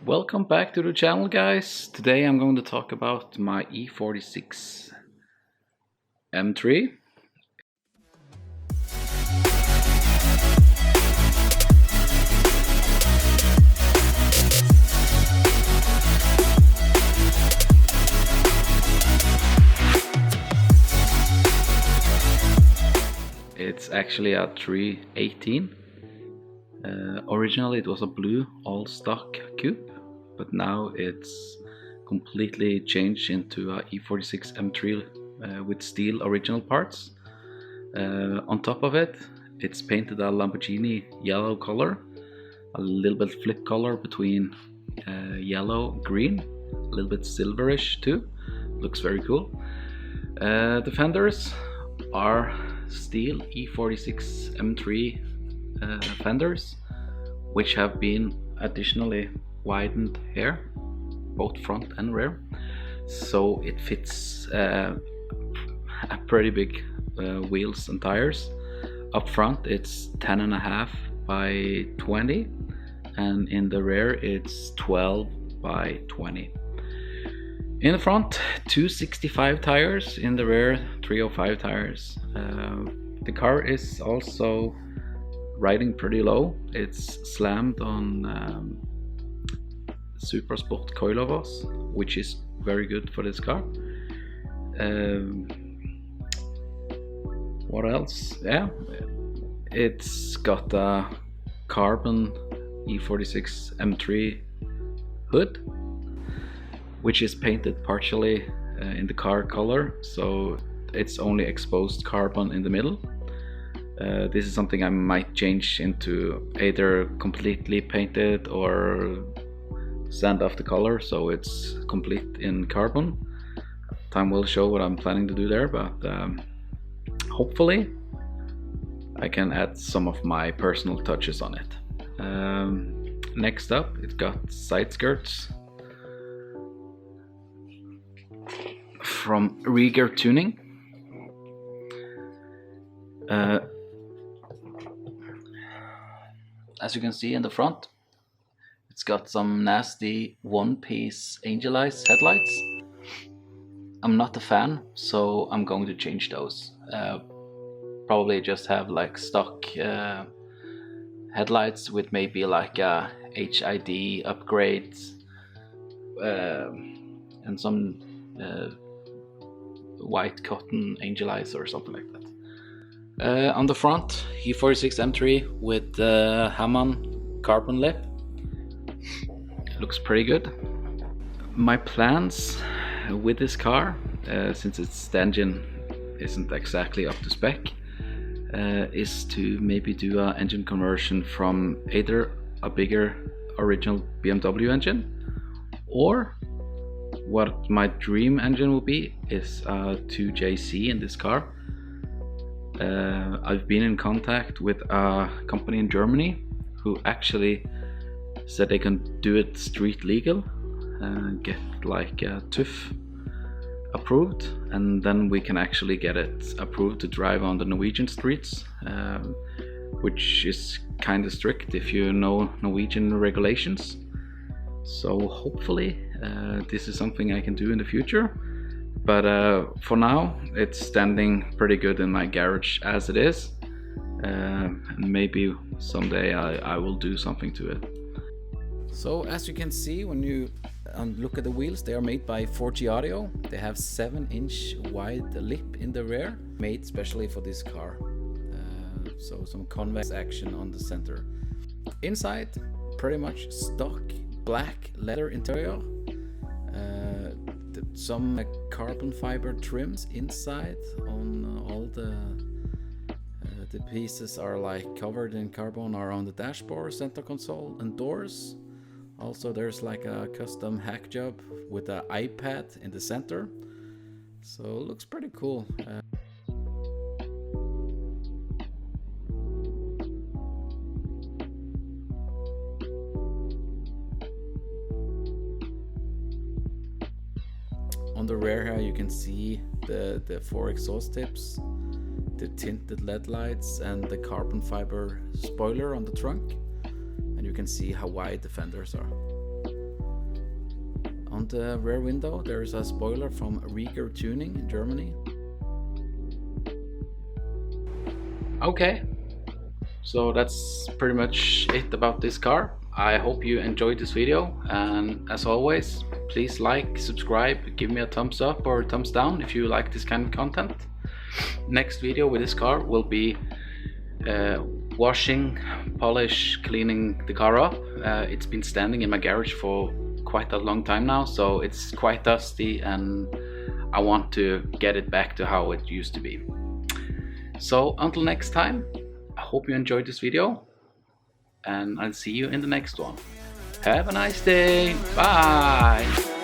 Welcome back to the channel, guys. Today I'm going to talk about my E46 M3. It's actually a 318. Originally it was a blue all stock coupe, but now it's completely changed into a E46 M3 with steel original parts. On top of it, it's painted a Lamborghini yellow color, a little bit flip color between yellow and green, a little bit silverish too. Looks very cool. The fenders are steel E46 M3 fenders, which have been additionally widened here, both front and rear, so it fits a pretty big wheels and tires. Up front it's 10.5 by 20, and in the rear it's 12 by 20. In the front, 265 tires, in the rear 305 tires. The car is also riding pretty low. It's slammed on Super Sport coilovers, which is very good for this car. What else? Yeah, it's got a carbon E46 M3 hood, which is painted partially in the car color, so it's only exposed carbon in the middle. This is something I might change into either completely painted or sand off the color so it's complete in carbon. Time will show what I'm planning to do there, but hopefully I can add some of my personal touches on it. Next up, it's got side skirts from Rieger Tuning. As you can see in the front, it's got some nasty one-piece angel eyes headlights. I'm not a fan, so I'm going to change those. Probably just have like stock headlights with maybe like a HID upgrade and some white cotton angel eyes or something like that. On the front, E46 M3 with the Hamann carbon lip. Looks pretty good. My plans with this car, since the engine isn't exactly up to spec, is to maybe do an engine conversion from either a bigger original BMW engine, or what my dream engine will be is a 2JC in this car. I've been in contact with a company in Germany who actually said they can do it street legal and get like TÜV approved, and then we can actually get it approved to drive on the Norwegian streets, which is kind of strict if you know Norwegian regulations. So hopefully this is something I can do in the future. But for now, it's standing pretty good in my garage as it is. And maybe someday I will do something to it. So as you can see, when you look at the wheels, they are made by Forgiatio. They have 7-inch wide lip in the rear, made specially for this car. So some convex action on the center. Inside, pretty much stock black leather interior. Some carbon fiber trims inside on all the pieces are like covered in carbon around the dashboard, center console and doors. Also there's like a custom hack job with an iPad in the center, so it looks pretty cool. On the rear here you can see the 4 exhaust tips, the tinted LED lights and the carbon fiber spoiler on the trunk, and you can see how wide the fenders are. On the rear window there is a spoiler from Rieger Tuning in Germany. Okay, so that's pretty much it about this car. I hope you enjoyed this video, and as always, please like, subscribe, give me a thumbs up or a thumbs down if you like this kind of content. Next video with this car will be washing, polish, cleaning the car up. It's been standing in my garage for quite a long time now, so it's quite dusty and I want to get it back to how it used to be. So until next time, I hope you enjoyed this video, and I'll see you in the next one. Have a nice day. Bye.